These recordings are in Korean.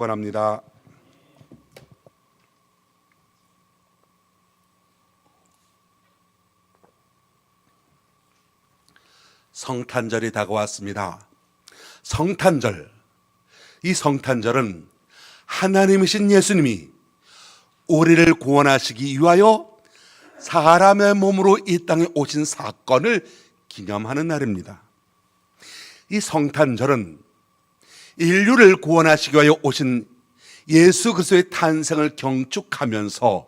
원합니다. 성탄절이 다가왔습니다. 성탄절, 이 성탄절은 하나님이신 예수님이 우리를 구원하시기 위하여 사람의 몸으로 이 땅에 오신 사건을 기념하는 날입니다. 이 성탄절은 인류를 구원하시기 위하여 오신 예수 그리스도의 탄생을 경축하면서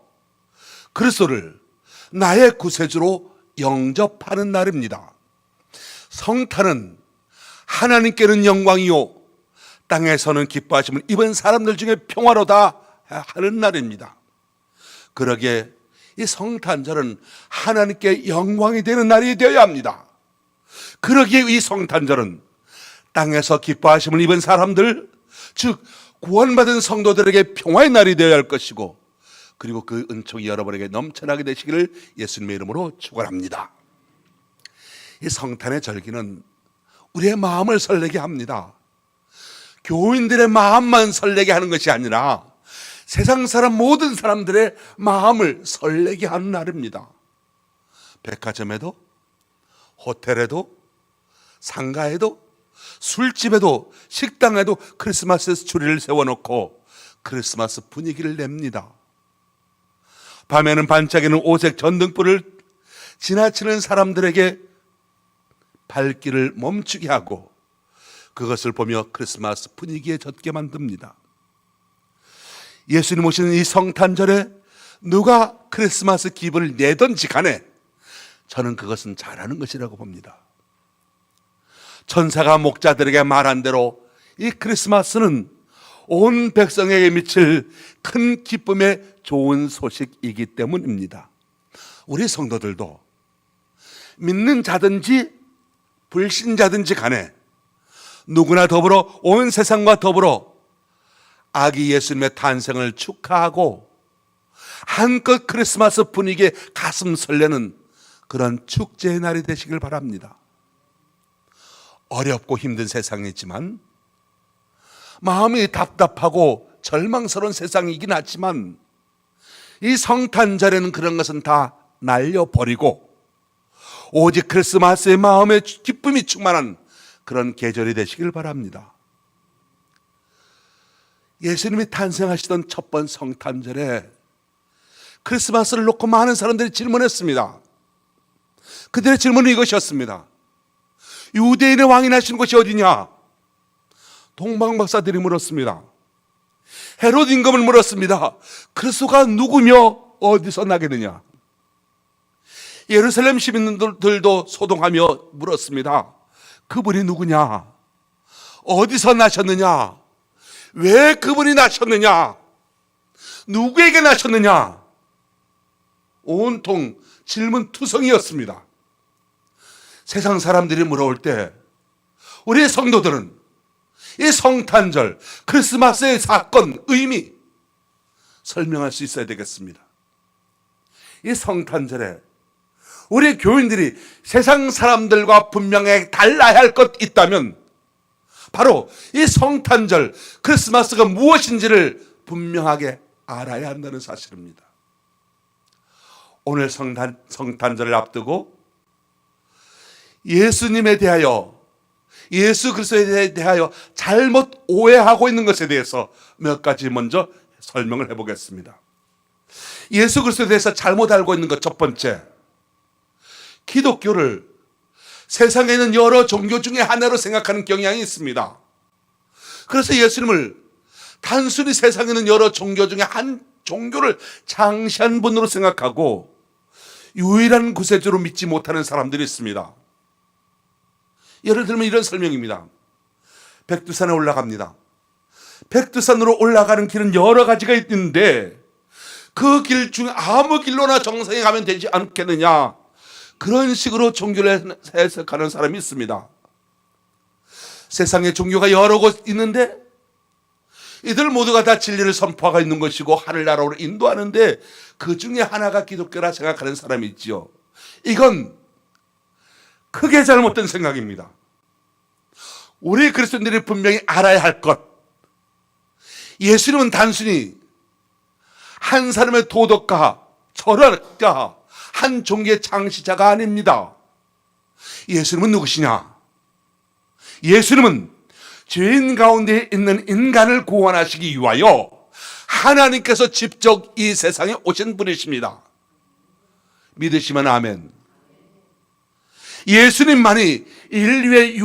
그리스도를 나의 구세주로 영접하는 날입니다. 성탄은 하나님께는 영광이요 땅에서는 기뻐하심을 입은 사람들 중에 평화로다 하는 날입니다. 그러기에 이 성탄절은 하나님께 영광이 되는 날이 되어야 합니다. 그러기에 이 성탄절은 땅에서 기뻐하심을 입은 사람들, 즉 구원받은 성도들에게 평화의 날이 되어야 할 것이고, 그리고 그 은총이 여러분에게 넘쳐나게 되시기를 예수님의 이름으로 축원합니다. 이 성탄의 절기는 우리의 마음을 설레게 합니다. 교인들의 마음만 설레게 하는 것이 아니라 세상 사람 모든 사람들의 마음을 설레게 하는 날입니다. 백화점에도, 호텔에도, 상가에도, 술집에도, 식당에도 크리스마스 트리를 세워놓고 크리스마스 분위기를 냅니다. 밤에는 반짝이는 오색 전등불을 지나치는 사람들에게 발길을 멈추게 하고 그것을 보며 크리스마스 분위기에 젖게 만듭니다. 예수님 오시는 이 성탄절에 누가 크리스마스 기분을 내든지 간에 저는 그것은 잘하는 것이라고 봅니다. 천사가 목자들에게 말한 대로 이 크리스마스는 온 백성에게 미칠 큰 기쁨의 좋은 소식이기 때문입니다. 우리 성도들도 믿는 자든지 불신자든지 간에 누구나 더불어 온 세상과 더불어 아기 예수님의 탄생을 축하하고 한껏 크리스마스 분위기에 가슴 설레는 그런 축제의 날이 되시길 바랍니다. 어렵고 힘든 세상이지만, 마음이 답답하고 절망스러운 세상이긴 하지만, 이 성탄절에는 그런 것은 다 날려버리고 오직 크리스마스의 마음의 기쁨이 충만한 그런 계절이 되시길 바랍니다. 예수님이 탄생하시던 첫 번 성탄절에 크리스마스를 놓고 많은 사람들이 질문했습니다. 그들의 질문은 이것이었습니다. 유대인의 왕이 나신 곳이 어디냐? 동방박사들이 물었습니다. 헤롯 임금을 물었습니다. 그리스도가 누구며 어디서 나겠느냐? 예루살렘 시민들도 소동하며 물었습니다. 그분이 누구냐? 어디서 나셨느냐? 왜 그분이 나셨느냐? 누구에게 나셨느냐? 온통 질문투성이었습니다. 세상 사람들이 물어올 때 우리 성도들은 이 성탄절, 크리스마스의 사건, 의미 설명할 수 있어야 되겠습니다. 이 성탄절에 우리 교인들이 세상 사람들과 분명히 달라야 할 것 있다면 바로 이 성탄절, 크리스마스가 무엇인지를 분명하게 알아야 한다는 사실입니다. 오늘 성탄절을 앞두고 예수님에 대하여, 예수 그리스도에 대하여 잘못 오해하고 있는 것에 대해서 몇 가지 먼저 설명을 해보겠습니다. 예수 그리스도에 대해서 잘못 알고 있는 것 첫 번째, 기독교를 세상에 있는 여러 종교 중에 하나로 생각하는 경향이 있습니다. 그래서 예수님을 단순히 세상에 있는 여러 종교 중에 한 종교를 창시한 분으로 생각하고 유일한 구세주로 믿지 못하는 사람들이 있습니다. 예를 들면 이런 설명입니다. 백두산에 올라갑니다. 백두산으로 올라가는 길은 여러 가지가 있는데 그 길 중에 아무 길로나 정상에 가면 되지 않겠느냐, 그런 식으로 종교를 해석하는 사람이 있습니다. 세상에 종교가 여러 곳 있는데 이들 모두가 다 진리를 선포하고 있는 것이고 하늘나라로 인도하는데 그 중에 하나가 기독교라 생각하는 사람이 있지요. 이건 크게 잘못된 생각입니다. 우리 그리스도인들이 분명히 알아야 할 것, 예수님은 단순히 한 사람의 도덕가, 철학가, 한 종교의 창시자가 아닙니다. 예수님은 누구시냐? 예수님은 죄인 가운데 있는 인간을 구원하시기 위하여 하나님께서 직접 이 세상에 오신 분이십니다. 믿으시면 아멘. 예수님만이 인류의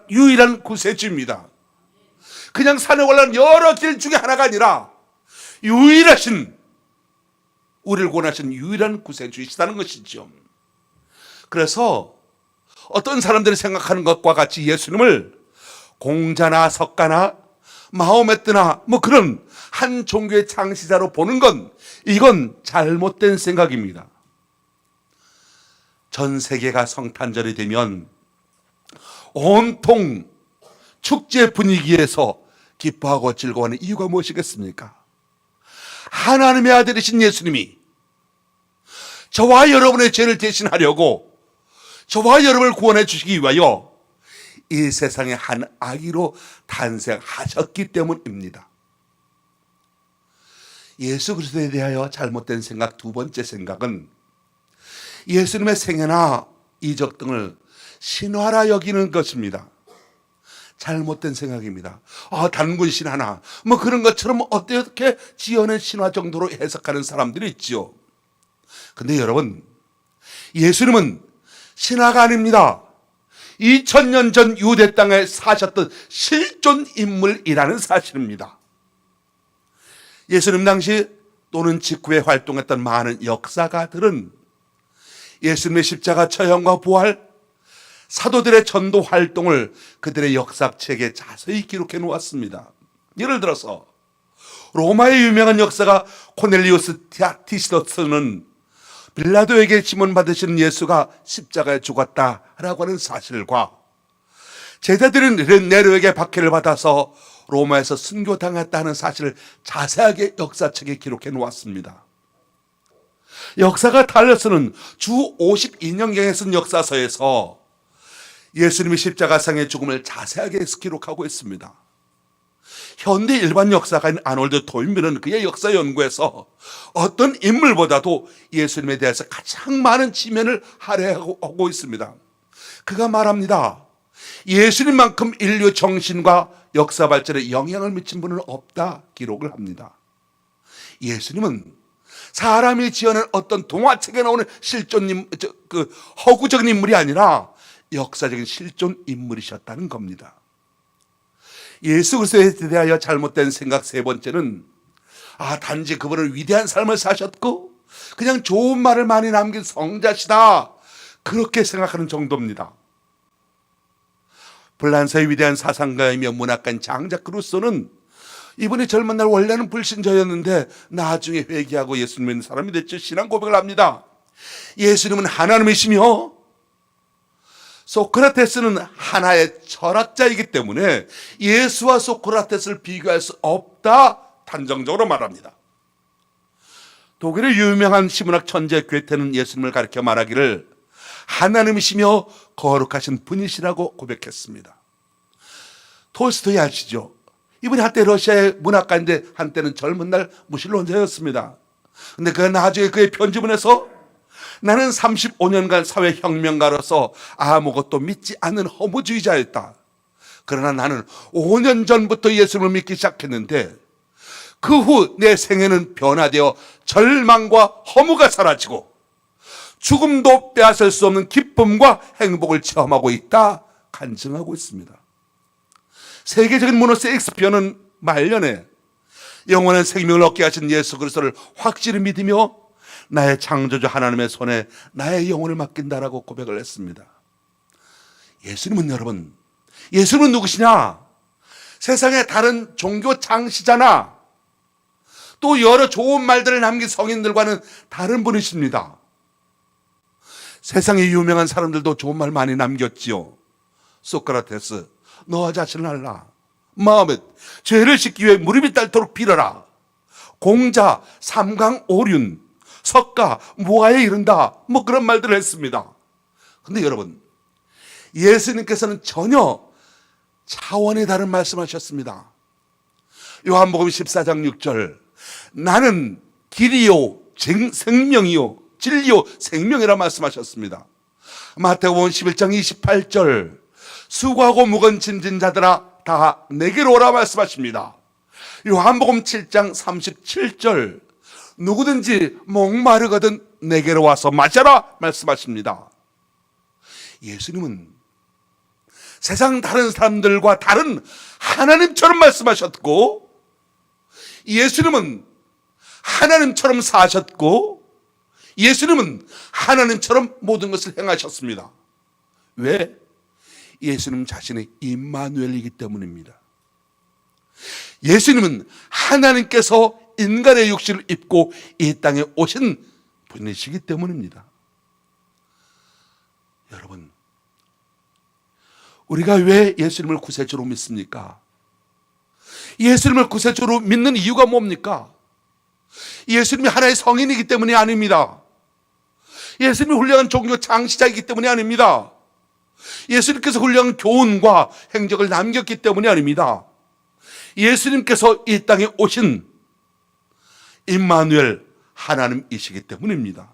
유일한 구세주입니다. 그냥 산에 올라가는 여러 길 중에 하나가 아니라 유일하신, 우리를 구원하신 유일한 구세주이시다는 것이죠. 그래서 어떤 사람들이 생각하는 것과 같이 예수님을 공자나 석가나 마호메트나 그런 한 종교의 창시자로 보는 건, 이건 잘못된 생각입니다. 전 세계가 성탄절이 되면 온통 축제 분위기에서 기뻐하고 즐거워하는 이유가 무엇이겠습니까? 하나님의 아들이신 예수님이 저와 여러분의 죄를 대신하려고, 저와 여러분을 구원해 주시기 위하여 이 세상에 한 아기로 탄생하셨기 때문입니다. 예수 그리스도에 대하여 잘못된 생각, 두 번째 생각은 예수님의 생애나 이적 등을 신화라 여기는 것입니다. 잘못된 생각입니다. 단군 신화나 그런 것처럼 어떻게 지어낸 신화 정도로 해석하는 사람들이 있지요. 근데 여러분, 예수님은 신화가 아닙니다. 2000년 전 유대 땅에 사셨던 실존 인물이라는 사실입니다. 예수님 당시 또는 직후에 활동했던 많은 역사가들은 예수님의 십자가 처형과 부활, 사도들의 전도 활동을 그들의 역사책에 자세히 기록해 놓았습니다. 예를 들어서 로마의 유명한 역사가 코넬리우스 티시더스는 빌라도에게 지문받으신 예수가 십자가에 죽었다라고 하는 사실과 제자들은 네로에게 박해를 받아서 로마에서 순교당했다는 사실을 자세하게 역사책에 기록해 놓았습니다. 역사가 달려서는 주 52년경에 쓴 역사서에서 예수님의 십자가상의 죽음을 자세하게 기록하고 있습니다. 현대 일반 역사가인 아놀드 토인비는 그의 역사 연구에서 어떤 인물보다도 예수님에 대해서 가장 많은 지면을 할애하고 있습니다. 그가 말합니다. 예수님만큼 인류 정신과 역사 발전에 영향을 미친 분은 없다 기록을 합니다. 예수님은 사람이 지어낸 어떤 동화책에 나오는 허구적인 인물이 아니라 역사적인 실존 인물이셨다는 겁니다. 예수 그리스도에 대하여 잘못된 생각 세 번째는 단지 그분은 위대한 삶을 사셨고 그냥 좋은 말을 많이 남긴 성자시다, 그렇게 생각하는 정도입니다. 프랑스의 위대한 사상가이며 문학가인 장작 루소는 이분이 젊은 날 원래는 불신자였는데 나중에 회개하고 예수 믿는 사람이 됐죠. 신앙 고백을 합니다. 예수님은 하나님이시며 소크라테스는 하나의 철학자이기 때문에 예수와 소크라테스를 비교할 수 없다 단정적으로 말합니다. 독일의 유명한 시문학 천재 괴테는 예수님을 가리켜 말하기를 하나님이시며 거룩하신 분이시라고 고백했습니다. 톨스토이 아시죠? 이분이 한때 러시아의 문학가인데 한때는 젊은 날 무신론자였습니다. 근데 그 나중에 그의 편지문에서 나는 35년간 사회혁명가로서 아무것도 믿지 않는 허무주의자였다. 그러나 나는 5년 전부터 예수를 믿기 시작했는데 그 후 내 생애는 변화되어 절망과 허무가 사라지고 죽음도 빼앗을 수 없는 기쁨과 행복을 체험하고 있다 간증하고 있습니다. 세계적인 문호 셰익스피어는 말년에 영원한 생명을 얻게 하신 예수 그리스도를 확실히 믿으며 나의 창조주 하나님의 손에 나의 영혼을 맡긴다라고 고백을 했습니다. 예수님은 여러분, 예수님은 누구시냐? 세상의 다른 종교 창시자나 또 여러 좋은 말들을 남긴 성인들과는 다른 분이십니다. 세상에 유명한 사람들도 좋은 말 많이 남겼지요. 소크라테스, 너와 자신을 알라. 마음에 죄를 씻기 위해 무릎이 닳도록 빌어라. 공자, 삼강오륜, 석가, 무아에 이른다. 그런 말들을 했습니다. 근데 여러분, 예수님께서는 전혀 차원이 다른 말씀하셨습니다. 요한복음 14장 6절, 나는 길이요 생명이요 진리요 생명이라 말씀하셨습니다. 마태복음 11장 28절, 수고하고 무거운 짐진 자들아 다 내게로 오라 말씀하십니다. 요한복음 7장 37절, 누구든지 목마르거든 내게로 와서 마셔라 말씀하십니다. 예수님은 세상 다른 사람들과 다른 하나님처럼 말씀하셨고, 예수님은 하나님처럼 사셨고, 예수님은 하나님처럼 모든 것을 행하셨습니다. 왜? 예수님 자신이 임마누엘이기 때문입니다. 예수님은 하나님께서 인간의 육신을 입고 이 땅에 오신 분이시기 때문입니다. 여러분, 우리가 왜 예수님을 구세주로 믿습니까? 예수님을 구세주로 믿는 이유가 뭡니까? 예수님이 하나의 성인이기 때문이 아닙니다. 예수님이 훌륭한 종교 창시자이기 때문이 아닙니다. 예수님께서 훌륭한 교훈과 행적을 남겼기 때문이 아닙니다. 예수님께서 이 땅에 오신 임마누엘 하나님이시기 때문입니다.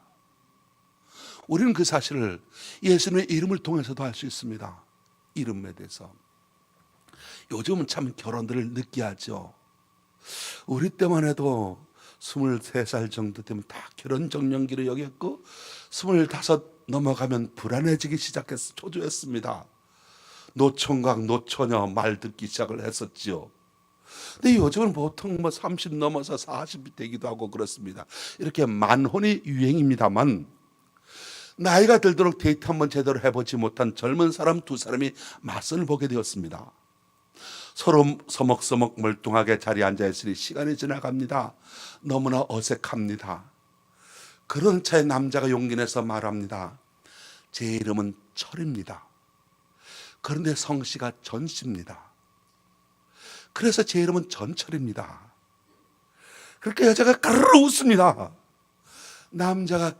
우리는 그 사실을 예수님의 이름을 통해서도 알 수 있습니다. 이름에 대해서. 요즘은 참 결혼들을 늦게 하죠. 우리 때만 해도 23살 정도 되면 다 결혼 정년기로 여겼고 25 넘어가면 불안해지기 시작해서 초조했습니다. 노총각, 노처녀 말 듣기 시작을 했었지요. 근데 요즘은 보통 30 넘어서 40이 되기도 하고 그렇습니다. 이렇게 만혼이 유행입니다만, 나이가 들도록 데이트 한번 제대로 해보지 못한 젊은 사람 두 사람이 맞선을 보게 되었습니다. 서로 서먹서먹 멀뚱하게 자리에 앉아있으니 시간이 지나갑니다. 너무나 어색합니다. 그런 차에 남자가 용기 내서 말합니다. 제 이름은 철입니다. 그런데 성씨가 전씨입니다. 그래서 제 이름은 전철입니다. 그렇게 여자가 까르르 웃습니다. 남자가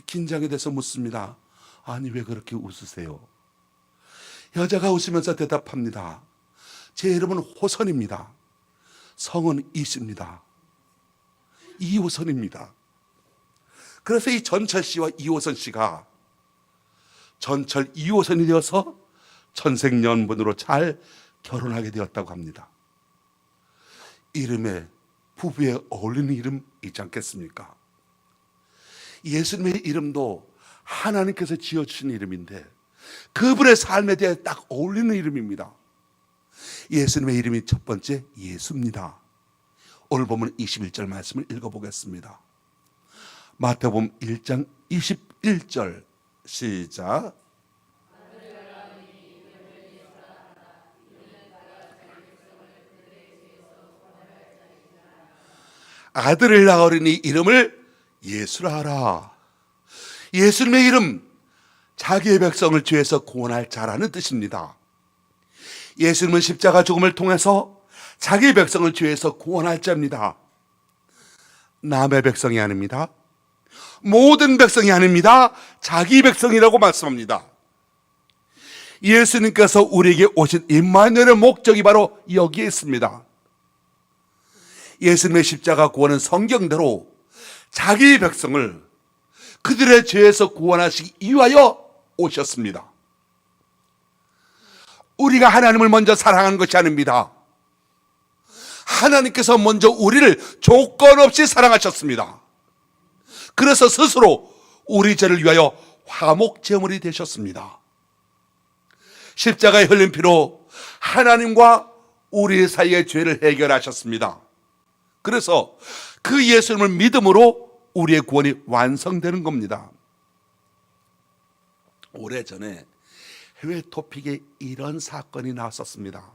긴장이 돼서 묻습니다. 아니, 왜 그렇게 웃으세요? 여자가 웃으면서 대답합니다. 제 이름은 호선입니다. 성은 이씨입니다. 이호선입니다. 그래서 이 전철 씨와 이호선 씨가 전철 이호선이 되어서 천생연분으로 잘 결혼하게 되었다고 합니다. 이름에 부부에 어울리는 이름 있지 않겠습니까? 예수님의 이름도 하나님께서 지어주신 이름인데 그분의 삶에 대해 딱 어울리는 이름입니다. 예수님의 이름이 첫 번째 예수입니다. 오늘 보면 21절 말씀을 읽어보겠습니다. 마태복음 1장 21절 시작. 아들을 낳으리니 이름을 예수라 하라. 예수님의 이름, 자기의 백성을 죄에서 구원할 자라는 뜻입니다. 예수님은 십자가 죽음을 통해서 자기의 백성을 죄에서 구원할 자입니다. 남의 백성이 아닙니다. 모든 백성이 아닙니다. 자기 백성이라고 말씀합니다. 예수님께서 우리에게 오신 임마누엘의 목적이 바로 여기에 있습니다. 예수님의 십자가 구원은 성경대로 자기 백성을 그들의 죄에서 구원하시기 위하여 오셨습니다. 우리가 하나님을 먼저 사랑하는 것이 아닙니다. 하나님께서 먼저 우리를 조건 없이 사랑하셨습니다. 그래서 스스로 우리 죄를 위하여 화목제물이 되셨습니다. 십자가에 흘린 피로 하나님과 우리 사이의 죄를 해결하셨습니다. 그래서 그 예수님을 믿음으로 우리의 구원이 완성되는 겁니다. 오래전에 해외 토픽에 이런 사건이 나왔었습니다.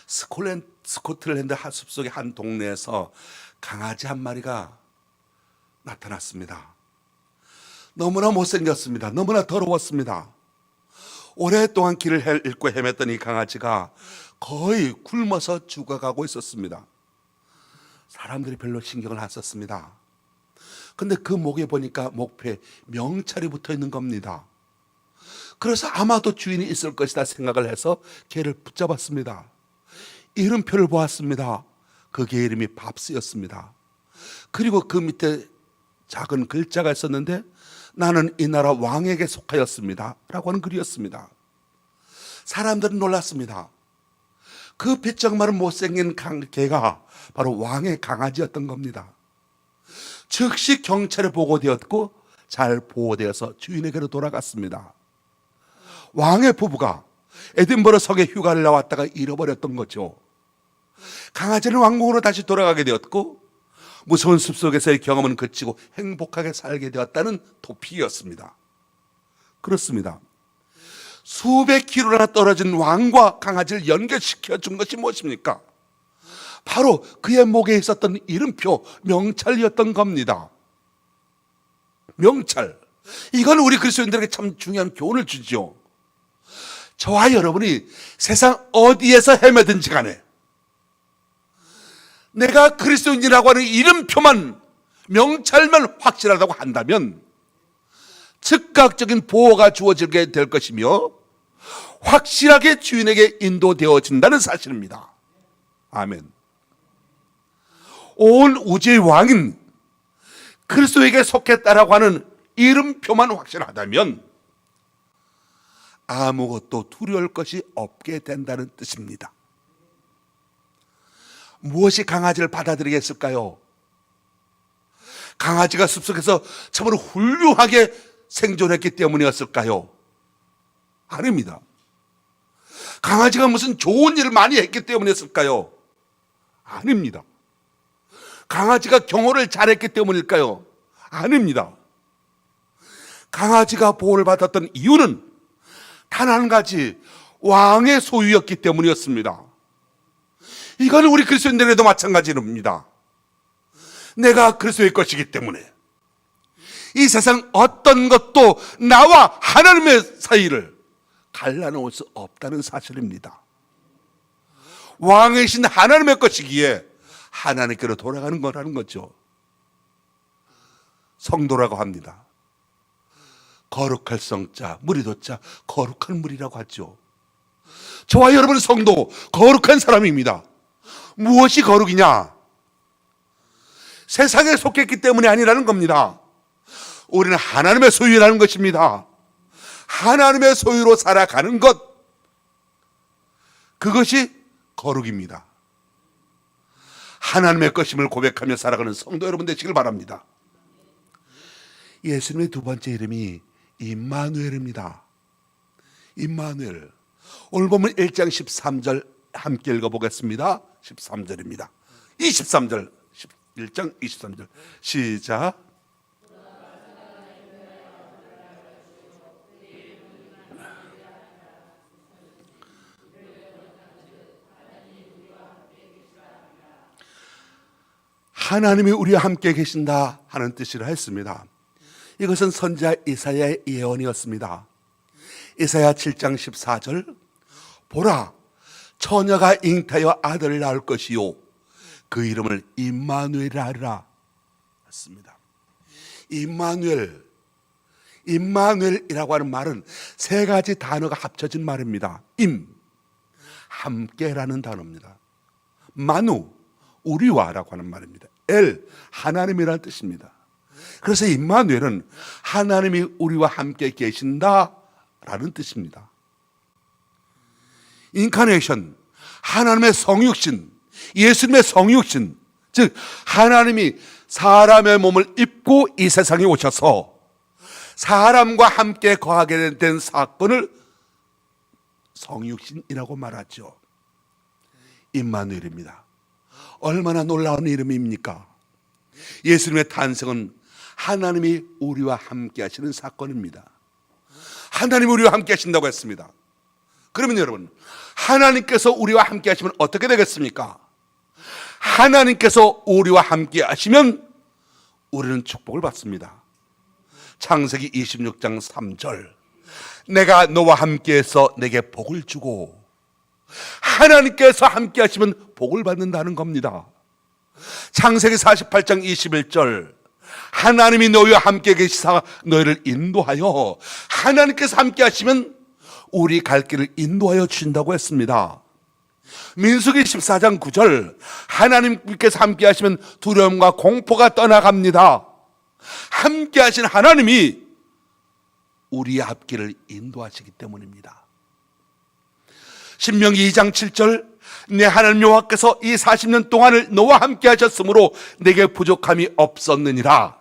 스코틀랜드 숲속의 한 동네에서 강아지 한 마리가 나타났습니다. 너무나 못생겼습니다. 너무나 더러웠습니다. 오랫동안 길을 잃고 헤맸던 이 강아지가 거의 굶어서 죽어가고 있었습니다. 사람들이 별로 신경을 안 썼습니다. 근데 그 목에 보니까 목표에 명찰이 붙어 있는 겁니다. 그래서 아마도 주인이 있을 것이다 생각을 해서 개를 붙잡았습니다. 이름표를 보았습니다. 그게 이름이 밥스였습니다. 그리고 그 밑에 작은 글자가 있었는데 나는 이 나라 왕에게 속하였습니다 라고 하는 글이었습니다. 사람들은 놀랐습니다. 그 비쩍 마른 못생긴 개가 바로 왕의 강아지였던 겁니다. 즉시 경찰에 보고되었고 잘 보호되어서 주인에게로 돌아갔습니다. 왕의 부부가 에딘버러 성에 휴가를 나왔다가 잃어버렸던 거죠. 강아지는 왕궁으로 다시 돌아가게 되었고 무서운 숲속에서의 경험은 그치고 행복하게 살게 되었다는 도피였습니다. 그렇습니다. 수백 킬로나 떨어진 왕과 강아지를 연결시켜 준 것이 무엇입니까? 바로 그의 목에 있었던 이름표 명찰이었던 겁니다. 명찰. 이건 우리 그리스도인들에게 참 중요한 교훈을 주죠. 저와 여러분이 세상 어디에서 헤매든지 간에 내가 그리스도인이라고 하는 이름표만, 명찰만 확실하다고 한다면 즉각적인 보호가 주어지게 될 것이며 확실하게 주인에게 인도되어진다는 사실입니다. 아멘. 온 우주의 왕인 그리스도에게 속했다라고 하는 이름표만 확실하다면 아무것도 두려울 것이 없게 된다는 뜻입니다. 무엇이 강아지를 받아들이게 했을까요? 강아지가 숲속에서 참으로 훌륭하게 생존했기 때문이었을까요? 아닙니다. 강아지가 무슨 좋은 일을 많이 했기 때문이었을까요? 아닙니다. 강아지가 경호를 잘했기 때문일까요? 아닙니다. 강아지가 보호를 받았던 이유는 단 한 가지, 왕의 소유였기 때문이었습니다. 이거는 우리 그리스도인들에도 마찬가지입니다. 내가 그리스도의 것이기 때문에 이 세상 어떤 것도 나와 하나님의 사이를 갈라놓을 수 없다는 사실입니다. 왕이신 하나님의 것이기에 하나님께로 돌아가는 거라는 거죠. 성도라고 합니다. 거룩할 성자, 무리도자, 거룩한 무리라고 하죠. 저와 여러분은 성도, 거룩한 사람입니다. 무엇이 거룩이냐? 세상에 속했기 때문이 아니라는 겁니다. 우리는 하나님의 소유라는 것입니다. 하나님의 소유로 살아가는 것, 그것이 거룩입니다. 하나님의 것임을 고백하며 살아가는 성도 여러분 되시길 바랍니다. 예수님의 두 번째 이름이 임마누엘입니다. 임마누엘. 오늘 보면 1장 13절 함께 읽어보겠습니다. 13절입니다. 23절, 1장 23절 시작. 하나님이 우리와 함께 계신다 하는 뜻이라 했습니다. 이것은 선지자 이사야의 예언이었습니다. 이사야 7장 14절 보라 처녀가 잉타여 아들을 낳을 것이요 그 이름을 임마누엘이라 하리라 했습니다. 임마누엘이라고 하는 말은 세 가지 단어가 합쳐진 말입니다. 함께라는 단어입니다. 마누, 우리와라고 하는 말입니다. 하나님이라는 뜻입니다. 그래서 임마누엘은 하나님이 우리와 함께 계신다라는 뜻입니다. 인카네이션, 하나님의 성육신, 예수님의 성육신, 즉 하나님이 사람의 몸을 입고 이 세상에 오셔서 사람과 함께 거하게 된 사건을 성육신이라고 말하죠. 임마누엘입니다. 얼마나 놀라운 이름입니까? 예수님의 탄생은 하나님이 우리와 함께 하시는 사건입니다. 하나님이 우리와 함께 하신다고 했습니다. 그러면 여러분, 하나님께서 우리와 함께 하시면 어떻게 되겠습니까? 하나님께서 우리와 함께 하시면 우리는 축복을 받습니다. 창세기 26장 3절 내가 너와 함께해서 내게 복을 주고, 하나님께서 함께 하시면 복을 받는다는 겁니다. 창세기 48장 21절 하나님이 너희와 함께 계시사 너희를 인도하여, 하나님께서 함께 하시면 우리 갈 길을 인도하여 주신다고 했습니다. 민수기 14장 9절, 하나님께서 함께 하시면 두려움과 공포가 떠나갑니다. 함께 하신 하나님이 우리의 앞길을 인도하시기 때문입니다. 신명기 2장 7절, 내 하나님 여호와께서 이 40년 동안을 너와 함께 하셨으므로 내게 부족함이 없었느니라.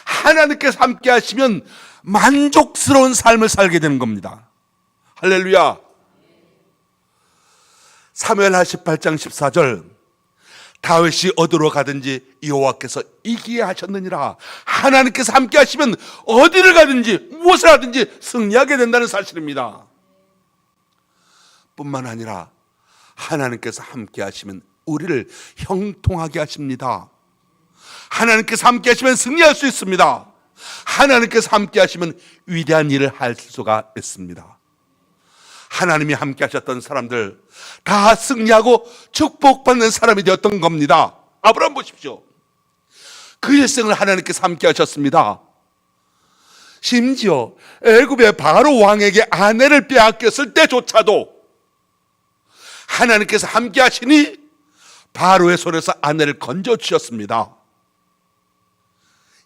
하나님께서 함께 하시면 만족스러운 삶을 살게 되는 겁니다. 할렐루야. 사무엘하 18장 14절, 다윗이 어디로 가든지 여호와께서 이기게 하셨느니라. 하나님께서 함께 하시면 어디를 가든지 무엇을 하든지 승리하게 된다는 사실입니다. 뿐만 아니라 하나님께서 함께 하시면 우리를 형통하게 하십니다. 하나님께서 함께 하시면 승리할 수 있습니다. 하나님께서 함께 하시면 위대한 일을 할 수가 있습니다. 하나님이 함께 하셨던 사람들 다 승리하고 축복받는 사람이 되었던 겁니다. 아브라함 보십시오. 그 일생을 하나님께서 함께 하셨습니다. 심지어 애굽의 바로 왕에게 아내를 빼앗겼을 때조차도 하나님께서 함께 하시니 바로의 손에서 아내를 건져주셨습니다.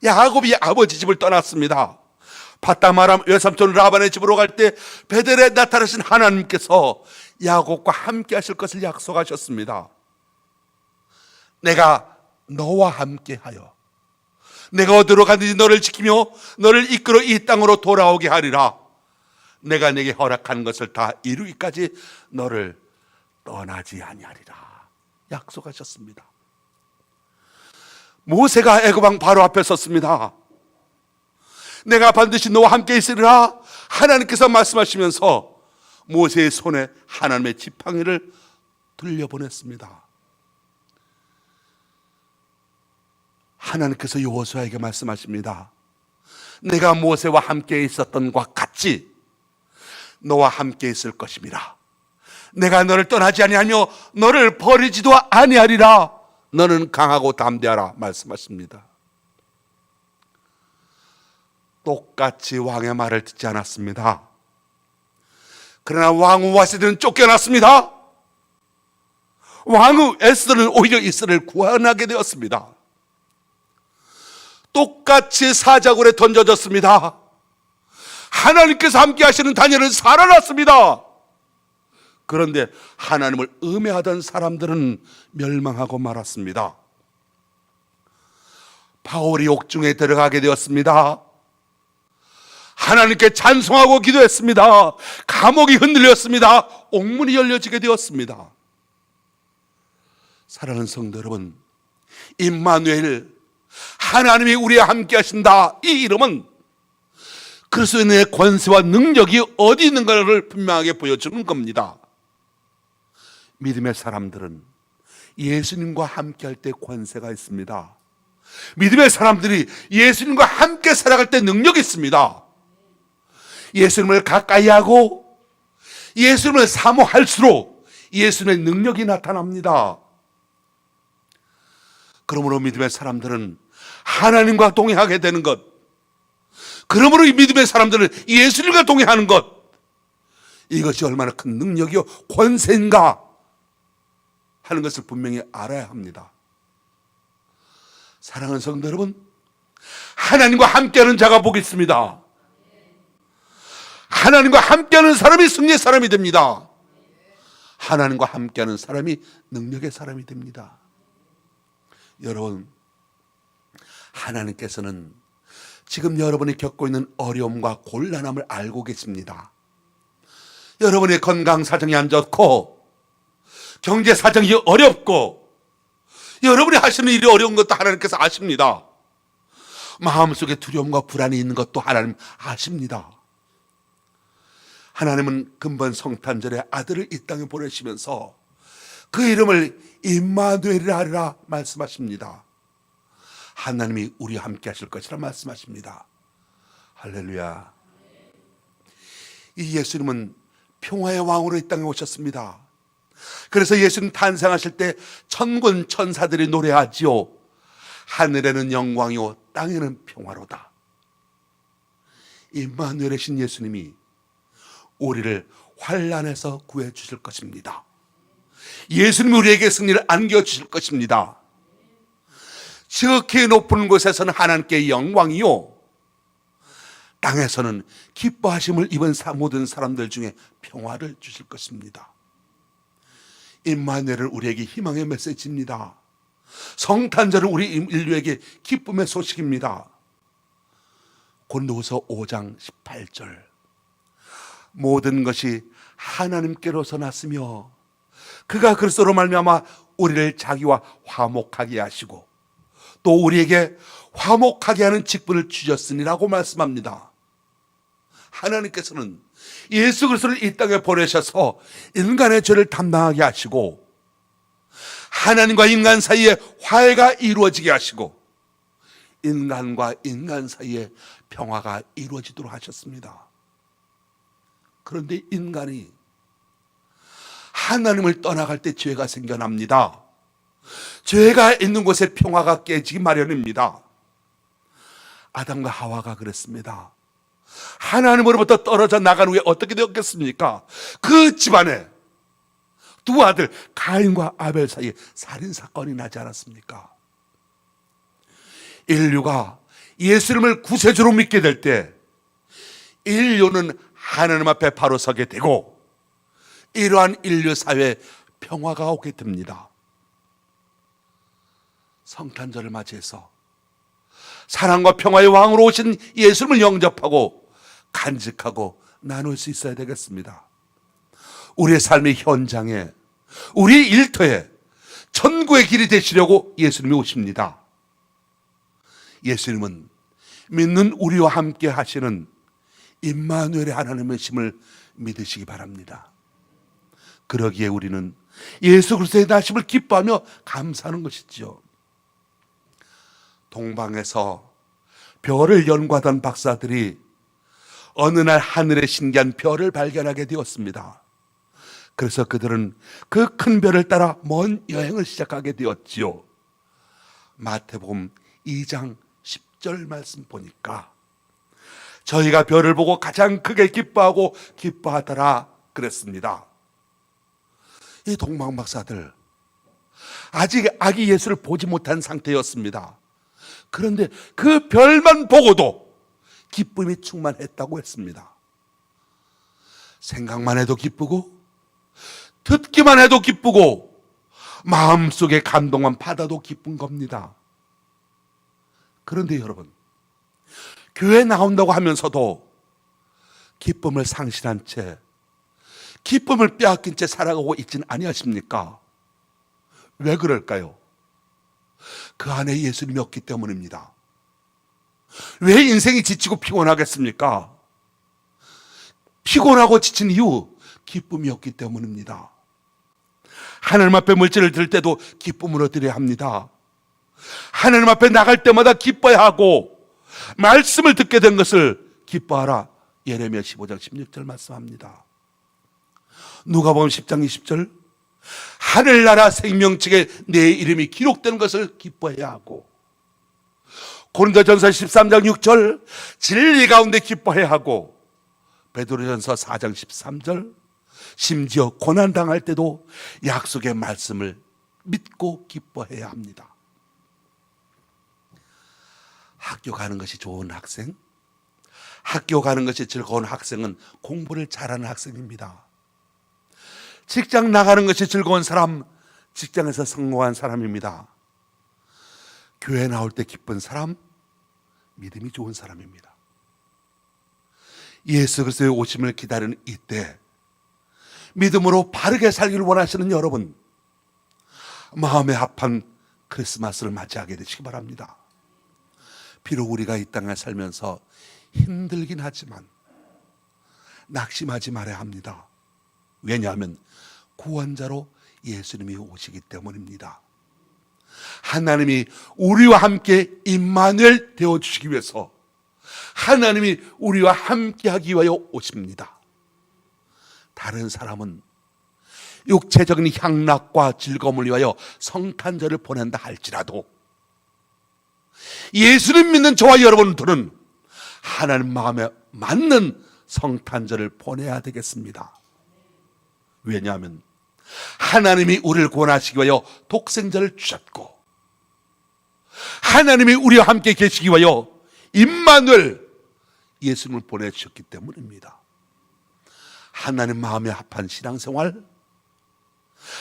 야곱이 아버지 집을 떠났습니다. 바다마람 외삼촌 라반의 집으로 갈 때 베델에 나타나신 하나님께서 야곱과 함께 하실 것을 약속하셨습니다. 내가 너와 함께 하여 내가 어디로 가든지 너를 지키며 너를 이끌어 이 땅으로 돌아오게 하리라. 내가 네게 허락한 것을 다 이루기까지 너를 떠나지 아니하리라 약속하셨습니다. 모세가 애굽 왕 바로 앞에 섰습니다. 내가 반드시 너와 함께 있으리라 하나님께서 말씀하시면서 모세의 손에 하나님의 지팡이를 들려보냈습니다. 하나님께서 여호수아에게 말씀하십니다. 내가 모세와 함께 있었던 것과 같이 너와 함께 있을 것입니다. 내가 너를 떠나지 아니하며 너를 버리지도 아니하리라. 너는 강하고 담대하라 말씀하십니다. 똑같이 왕의 말을 듣지 않았습니다. 그러나 왕후 와세드는 쫓겨났습니다. 왕후 에스더는 오히려 이스라엘을 구원하게 되었습니다. 똑같이 사자굴에 던져졌습니다. 하나님께서 함께 하시는 다니엘은 살아났습니다. 그런데 하나님을 음해하던 사람들은 멸망하고 말았습니다. 바울이 옥중에 들어가게 되었습니다. 하나님께 찬송하고 기도했습니다. 감옥이 흔들렸습니다. 옥문이 열려지게 되었습니다. 사랑하는 성도 여러분, 임마누엘, 하나님이 우리와 함께 하신다, 이 이름은 그리스도인의 권세와 능력이 어디 있는가를 분명하게 보여주는 겁니다. 믿음의 사람들은 예수님과 함께 할 때 권세가 있습니다. 믿음의 사람들이 예수님과 함께 살아갈 때 능력이 있습니다. 예수님을 가까이 하고 예수님을 사모할수록 예수님의 능력이 나타납니다. 그러므로 믿음의 사람들은 하나님과 동행하게 되는 것, 그러므로 이 믿음의 사람들은 예수님과 동행하는 것, 이것이 얼마나 큰 능력이요 권세인가 하는 것을 분명히 알아야 합니다. 사랑하는 성도 여러분, 하나님과 함께하는 자가 복이 있습니다. 하나님과 함께하는 사람이 승리의 사람이 됩니다. 하나님과 함께하는 사람이 능력의 사람이 됩니다. 여러분, 하나님께서는 지금 여러분이 겪고 있는 어려움과 곤란함을 알고 계십니다. 여러분의 건강 사정이 안 좋고 경제 사정이 어렵고 여러분이 하시는 일이 어려운 것도 하나님께서 아십니다. 마음속에 두려움과 불안이 있는 것도 하나님 아십니다. 하나님은 근본 성탄절에 아들을 이 땅에 보내시면서 그 이름을 임마누엘이라 하리라 말씀하십니다. 하나님이 우리와 함께 하실 것이라 말씀하십니다. 할렐루야. 이 예수님은 평화의 왕으로 이 땅에 오셨습니다. 그래서 예수님 탄생하실 때 천군 천사들이 노래하지요. 하늘에는 영광이요 땅에는 평화로다. 임마누엘이신 예수님이 우리를 환난에서 구해 주실 것입니다. 예수님이 우리에게 승리를 안겨주실 것입니다. 지극히 높은 곳에서는 하나님께 영광이요, 땅에서는 기뻐하심을 입은 모든 사람들 중에 평화를 주실 것입니다. 임마누엘은 우리에게 희망의 메시지입니다. 성탄절은 우리 인류에게 기쁨의 소식입니다. 고린도후서 5장 18절, 모든 것이 하나님께로서 났으며 그가 그리스도로 말미암아 우리를 자기와 화목하게 하시고 또 우리에게 화목하게 하는 직분을 주셨으니라고 말씀합니다. 하나님께서는 예수 그리스도를 이 땅에 보내셔서 인간의 죄를 담당하게 하시고 하나님과 인간 사이에 화해가 이루어지게 하시고 인간과 인간 사이에 평화가 이루어지도록 하셨습니다. 그런데 인간이 하나님을 떠나갈 때 죄가 생겨납니다. 죄가 있는 곳에 평화가 깨지기 마련입니다. 아담과 하와가 그랬습니다. 하나님으로부터 떨어져 나간 후에 어떻게 되었겠습니까? 그 집안에 두 아들 가인과 아벨 사이에 살인사건이 나지 않았습니까? 인류가 예수님을 구세주로 믿게 될 때 인류는 하나님 앞에 바로 서게 되고 이러한 인류 사회에 평화가 오게 됩니다. 성탄절을 맞이해서 사랑과 평화의 왕으로 오신 예수님을 영접하고 간직하고 나눌 수 있어야 되겠습니다. 우리의 삶의 현장에, 우리 일터에 천국의 길이 되시려고 예수님이 오십니다. 예수님은 믿는 우리와 함께 하시는 임마누엘의 하나님의 심을 믿으시기 바랍니다. 그러기에 우리는 예수 그리스도의 나심을 기뻐하며 감사하는 것이지요. 동방에서 별을 연구하던 박사들이 어느 날 하늘의 신기한 별을 발견하게 되었습니다. 그래서 그들은 그 큰 별을 따라 먼 여행을 시작하게 되었지요. 마태복음 2장 10절 말씀 보니까 저희가 별을 보고 가장 크게 기뻐하더라 그랬습니다. 이 동방 박사들 아직 아기 예수를 보지 못한 상태였습니다. 그런데 그 별만 보고도 기쁨이 충만했다고 했습니다. 생각만 해도 기쁘고 듣기만 해도 기쁘고 마음속에 감동만 받아도 기쁜 겁니다. 그런데 여러분, 교회 나온다고 하면서도 기쁨을 상실한 채, 기쁨을 빼앗긴 채 살아가고 있지는 아니하십니까? 왜 그럴까요? 그 안에 예수님이 없기 때문입니다. 왜 인생이 지치고 피곤하겠습니까? 피곤하고 지친 이유, 기쁨이 없기 때문입니다. 하나님 앞에 물질을 들 때도 기쁨으로 드려야 합니다. 하나님 앞에 나갈 때마다 기뻐야 하고 말씀을 듣게 된 것을 기뻐하라. 예레미야 15장 16절 말씀합니다. 누가복음 10장 20절, 하늘나라 생명책에 내 이름이 기록된 것을 기뻐해야 하고, 고린도전서 13장 6절, 진리 가운데 기뻐해야 하고, 베드로전서 4장 13절, 심지어 고난당할 때도 약속의 말씀을 믿고 기뻐해야 합니다. 학교 가는 것이 좋은 학생, 학교 가는 것이 즐거운 학생은 공부를 잘하는 학생입니다. 직장 나가는 것이 즐거운 사람, 직장에서 성공한 사람입니다. 교회 나올 때 기쁜 사람, 믿음이 좋은 사람입니다. 예수 그리스도의 오심을 기다리는 이때 믿음으로 바르게 살기를 원하시는 여러분, 마음에 합한 크리스마스를 맞이하게 되시기 바랍니다. 비록 우리가 이 땅에 살면서 힘들긴 하지만 낙심하지 말아야 합니다. 왜냐하면 구원자로 예수님이 오시기 때문입니다. 하나님이 우리와 함께 임마누엘 되어주시기 위해서 하나님이 우리와 함께 하기 위하여 오십니다. 다른 사람은 육체적인 향락과 즐거움을 위하여 성탄절을 보낸다 할지라도 예수님 믿는 저와 여러분들은 하나님 마음에 맞는 성탄절을 보내야 되겠습니다. 왜냐하면 하나님이 우리를 구원하시기 위하여 독생자를 주셨고, 하나님이 우리와 함께 계시기 위하여 임마누엘 예수님을 보내주셨기 때문입니다. 하나님 마음에 합한 신앙생활,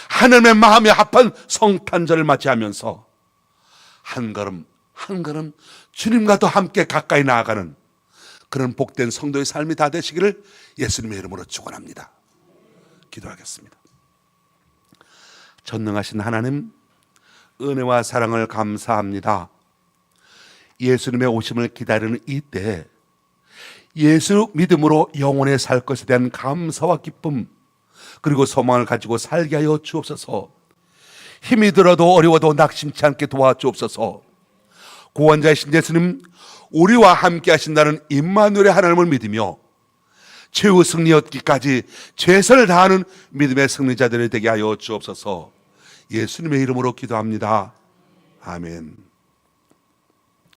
하나님의 마음에 합한 성탄절을 맞이하면서 한 걸음 한 걸음 주님과 더 함께 가까이 나아가는 그런 복된 성도의 삶이 다 되시기를 예수님의 이름으로 축원합니다. 기도하겠습니다. 전능하신 하나님, 은혜와 사랑을 감사합니다. 예수님의 오심을 기다리는 이때 예수 믿음으로 영원히 살 것에 대한 감사와 기쁨, 그리고 소망을 가지고 살게 하여 주옵소서. 힘이 들어도 어려워도 낙심치 않게 도와주옵소서. 구원자이신 예수님, 우리와 함께 하신다는 임마누엘의 하나님을 믿으며 최후 승리 얻기까지 최선을 다하는 믿음의 승리자들이 되게 하여 주옵소서. 예수님의 이름으로 기도합니다. 아멘.